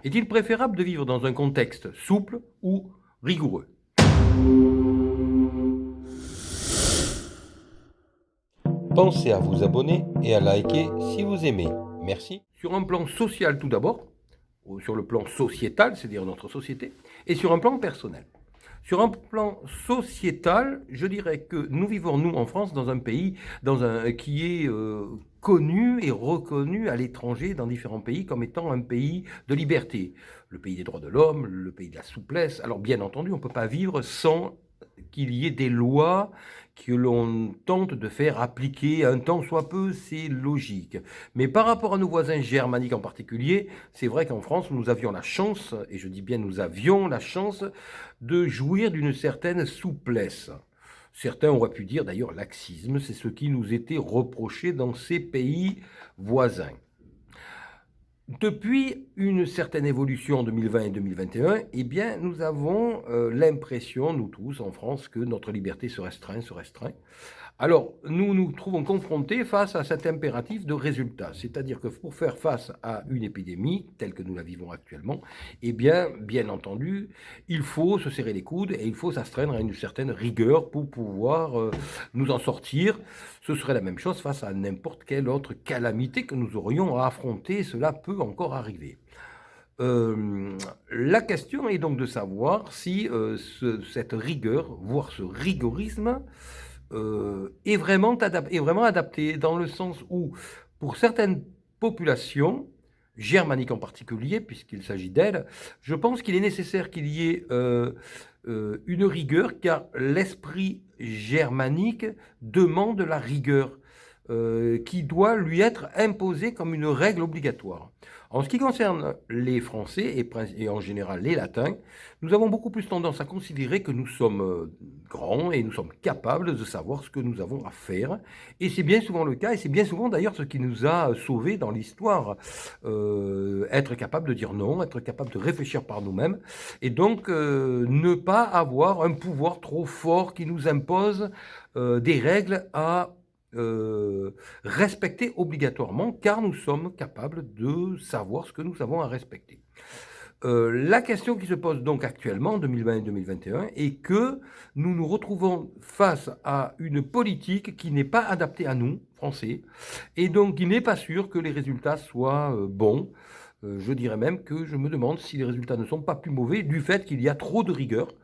Est-il préférable de vivre dans un contexte souple ou rigoureux? Pensez à vous abonner et à liker si vous aimez. Merci. Sur un plan social tout d'abord, ou sur le plan sociétal, c'est-à-dire notre société, et sur un plan personnel. Sur un plan sociétal, je dirais que nous vivons, nous, en France, dans un pays qui est connu et reconnu à l'étranger, dans différents pays, comme étant un pays de liberté. Le pays des droits de l'homme, le pays de la souplesse. Alors, bien entendu, on ne peut pas vivre sans qu'il y ait des lois que l'on tente de faire appliquer un tant soit peu, c'est logique. Mais par rapport à nos voisins germaniques en particulier, c'est vrai qu'en France, nous avions la chance, et je dis bien nous avions la chance, de jouir d'une certaine souplesse. Certains auraient pu dire d'ailleurs laxisme, c'est ce qui nous était reproché dans ces pays voisins. Depuis une certaine évolution en 2020 et 2021, eh bien, nous avons l'impression, nous tous en France, que notre liberté se restreint, se restreint. Alors, nous nous trouvons confrontés face à cet impératif de résultat. C'est-à-dire que pour faire face à une épidémie, telle que nous la vivons actuellement, eh bien entendu, il faut se serrer les coudes et il faut s'astreindre à une certaine rigueur pour pouvoir nous en sortir. Ce serait la même chose face à n'importe quelle autre calamité que nous aurions à affronter. Cela peut encore arriver. La question est donc de savoir si cette rigueur, voire ce rigorisme, est vraiment adapté dans le sens où, pour certaines populations, germaniques en particulier, puisqu'il s'agit d'elles, je pense qu'il est nécessaire qu'il y ait une rigueur, car l'esprit germanique demande la rigueur qui doit lui être imposée comme une règle obligatoire. En ce qui concerne les Français et en général les Latins, nous avons beaucoup plus tendance à considérer que nous sommes grands et nous sommes capables de savoir ce que nous avons à faire. Et c'est bien souvent le cas, et c'est bien souvent d'ailleurs ce qui nous a sauvés dans l'histoire. Être capable de dire non, être capable de réfléchir par nous-mêmes, et donc ne pas avoir un pouvoir trop fort qui nous impose des règles à respecter obligatoirement, car nous sommes capables de savoir ce que nous avons à respecter. La question qui se pose donc actuellement, en 2020 et 2021, est que nous nous retrouvons face à une politique qui n'est pas adaptée à nous, Français, et donc qui n'est pas sûr que les résultats soient bons. Je dirais même que je me demande si les résultats ne sont pas plus mauvais du fait qu'il y a trop de rigueur.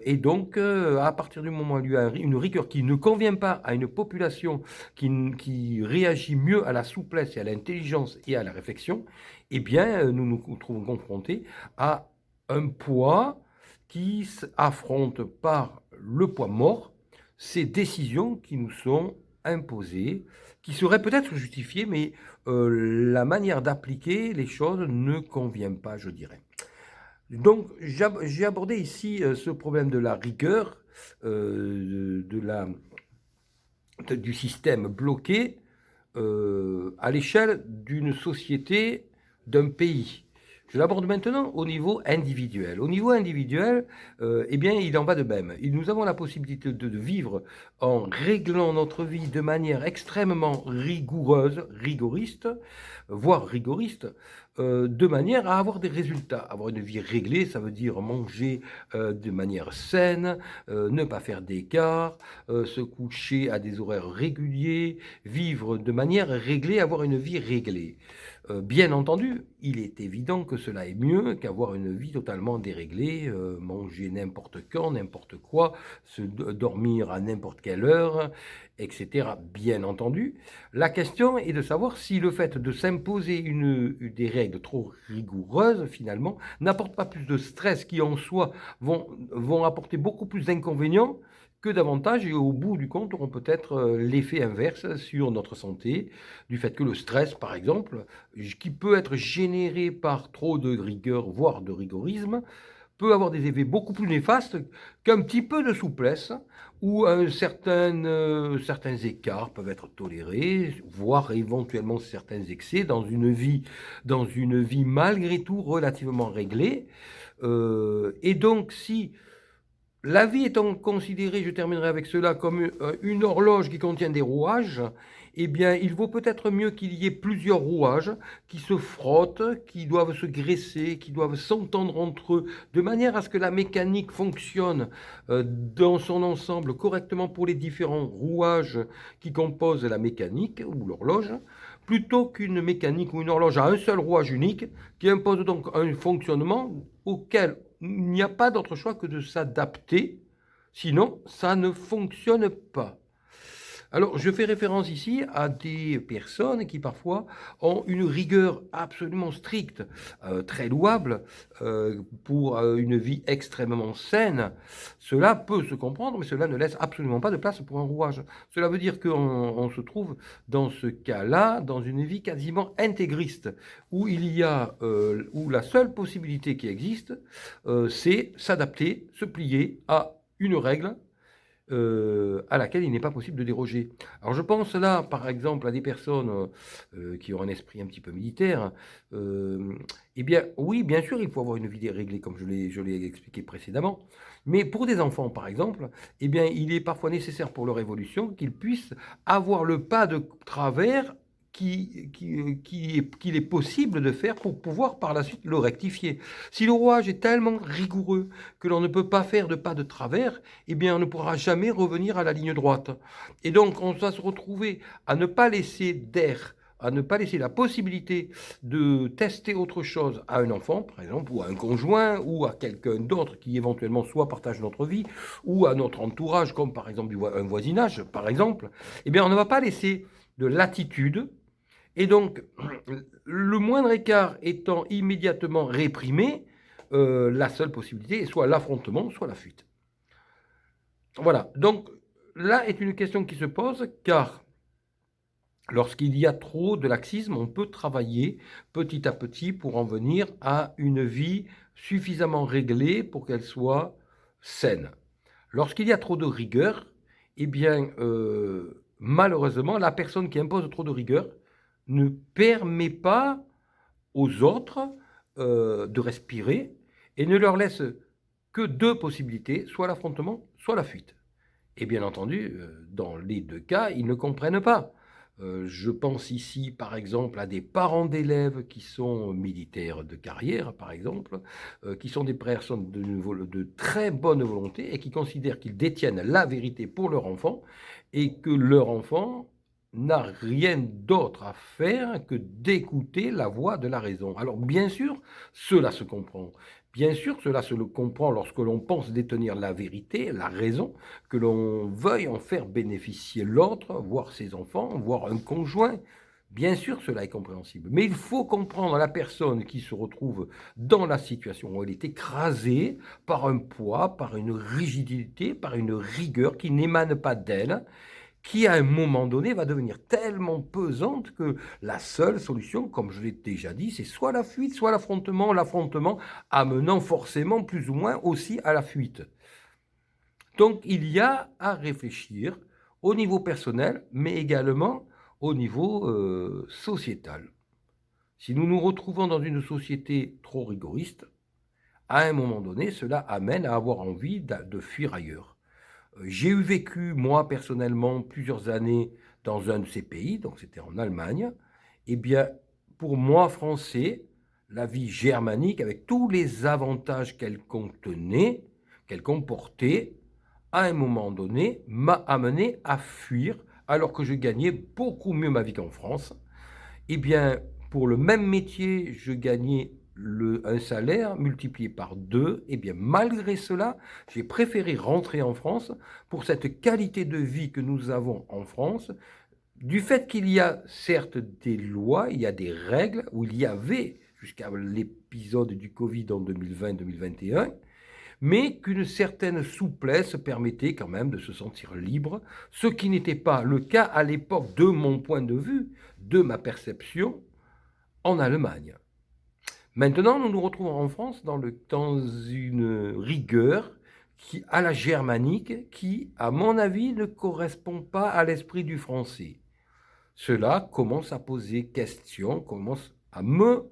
Et donc, à partir du moment où il y a une rigueur qui ne convient pas à une population qui réagit mieux à la souplesse et à l'intelligence et à la réflexion, eh bien, nous nous trouvons confrontés à un poids qui affronte par le poids mort ces décisions qui nous sont imposées, qui seraient peut-être justifiées, mais la manière d'appliquer les choses ne convient pas, je dirais. Donc, j'ai abordé ici ce problème de la rigueur, du système bloqué à l'échelle d'une société, d'un pays. Je l'aborde maintenant au niveau individuel. Au niveau individuel, eh bien, il en va de même. Nous avons la possibilité de vivre en réglant notre vie de manière extrêmement rigoureuse, rigoriste, voire rigoriste, de manière à avoir des résultats. Avoir une vie réglée, ça veut dire manger de manière saine, ne pas faire d'écart, se coucher à des horaires réguliers, vivre de manière réglée, avoir une vie réglée. Bien entendu, il est évident que cela est mieux qu'avoir une vie totalement déréglée, manger n'importe quand, n'importe quoi, dormir à n'importe quelle heure, etc. Bien entendu, la question est de savoir si le fait de s'imposer des règles trop rigoureuses, finalement, n'apporte pas plus de stress qui, en soi, vont apporter beaucoup plus d'inconvénients que d'avantages, et au bout du compte auront peut-être l'effet inverse sur notre santé, du fait que le stress, par exemple, qui peut être généré par trop de rigueur, voire de rigorisme, peut avoir des effets beaucoup plus néfastes qu'un petit peu de souplesse, où certains écarts peuvent être tolérés, voire éventuellement certains excès dans une vie malgré tout relativement réglée. Et donc, si la vie étant considérée, je terminerai avec cela, comme une horloge qui contient des rouages, eh bien, il vaut peut-être mieux qu'il y ait plusieurs rouages qui se frottent, qui doivent se graisser, qui doivent s'entendre entre eux, de manière à ce que la mécanique fonctionne dans son ensemble correctement pour les différents rouages qui composent la mécanique ou l'horloge, plutôt qu'une mécanique ou une horloge à un seul rouage unique qui impose donc un fonctionnement auquel il n'y a pas d'autre choix que de s'adapter, sinon ça ne fonctionne pas. Alors, je fais référence ici à des personnes qui parfois ont une rigueur absolument stricte, très louable, pour une vie extrêmement saine. Cela peut se comprendre, mais cela ne laisse absolument pas de place pour un rouage. Cela veut dire qu'on se trouve dans ce cas-là, dans une vie quasiment intégriste, où où la seule possibilité qui existe, c'est s'adapter, se plier à une règle à laquelle il n'est pas possible de déroger. Alors je pense là, par exemple, à des personnes qui ont un esprit un petit peu militaire. Eh bien, oui, bien sûr, il faut avoir une vie déréglée, comme je l'ai expliqué précédemment. Mais pour des enfants, par exemple, eh bien, il est parfois nécessaire pour leur évolution qu'ils puissent avoir le pas de travers qu'il est possible de faire pour pouvoir par la suite le rectifier. Si le rouage est tellement rigoureux que l'on ne peut pas faire de pas de travers, eh bien on ne pourra jamais revenir à la ligne droite. Et donc on va se retrouver à ne pas laisser d'air, à ne pas laisser la possibilité de tester autre chose à un enfant, par exemple, ou à un conjoint, ou à quelqu'un d'autre qui éventuellement soit partage notre vie, ou à notre entourage, comme par exemple un voisinage, par exemple. Eh bien on ne va pas laisser de latitude. Et donc, le moindre écart étant immédiatement réprimé, la seule possibilité est soit l'affrontement, soit la fuite. Voilà. Donc, là est une question qui se pose, car lorsqu'il y a trop de laxisme, on peut travailler petit à petit pour en venir à une vie suffisamment réglée pour qu'elle soit saine. Lorsqu'il y a trop de rigueur, eh bien, malheureusement, la personne qui impose trop de rigueur ne permet pas aux autres de respirer et ne leur laisse que deux possibilités, soit l'affrontement, soit la fuite. Et bien entendu, dans les deux cas, ils ne comprennent pas. Je pense ici, par exemple, à des parents d'élèves qui sont militaires de carrière, par exemple, qui sont des personnes de très bonne volonté et qui considèrent qu'ils détiennent la vérité pour leur enfant et que leur enfant n'a rien d'autre à faire que d'écouter la voix de la raison. Alors bien sûr, cela se comprend. Bien sûr, cela se le comprend lorsque l'on pense détenir la vérité, la raison, que l'on veuille en faire bénéficier l'autre, voire ses enfants, voire un conjoint. Bien sûr, cela est compréhensible. Mais il faut comprendre la personne qui se retrouve dans la situation où elle est écrasée par un poids, par une rigidité, par une rigueur qui n'émane pas d'elle, qui à un moment donné va devenir tellement pesante que la seule solution, comme je l'ai déjà dit, c'est soit la fuite, soit l'affrontement amenant forcément plus ou moins aussi à la fuite. Donc il y a à réfléchir au niveau personnel, mais également au niveau sociétal. Si nous nous retrouvons dans une société trop rigoriste, à un moment donné, cela amène à avoir envie de fuir ailleurs. J'ai eu vécu, moi, personnellement, plusieurs années dans un de ces pays, donc c'était en Allemagne. Eh bien, pour moi, français, la vie germanique, avec tous les avantages qu'elle contenait, qu'elle comportait, à un moment donné, m'a amené à fuir, alors que je gagnais beaucoup mieux ma vie qu'en France. Eh bien, pour le même métier, je gagnais un salaire multiplié par 2. Eh bien, malgré cela, j'ai préféré rentrer en France pour cette qualité de vie que nous avons en France, du fait qu'il y a certes des lois, il y a des règles, où il y avait jusqu'à l'épisode du Covid en 2020-2021, mais qu'une certaine souplesse permettait quand même de se sentir libre, ce qui n'était pas le cas à l'époque de mon point de vue, de ma perception, en Allemagne. Maintenant, nous nous retrouvons en France dans une rigueur à la germanique qui, à mon avis, ne correspond pas à l'esprit du français. Cela commence à poser question, commence à me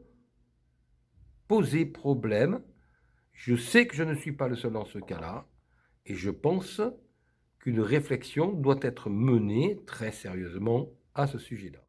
poser problème. Je sais que je ne suis pas le seul dans ce cas-là et je pense qu'une réflexion doit être menée très sérieusement à ce sujet-là.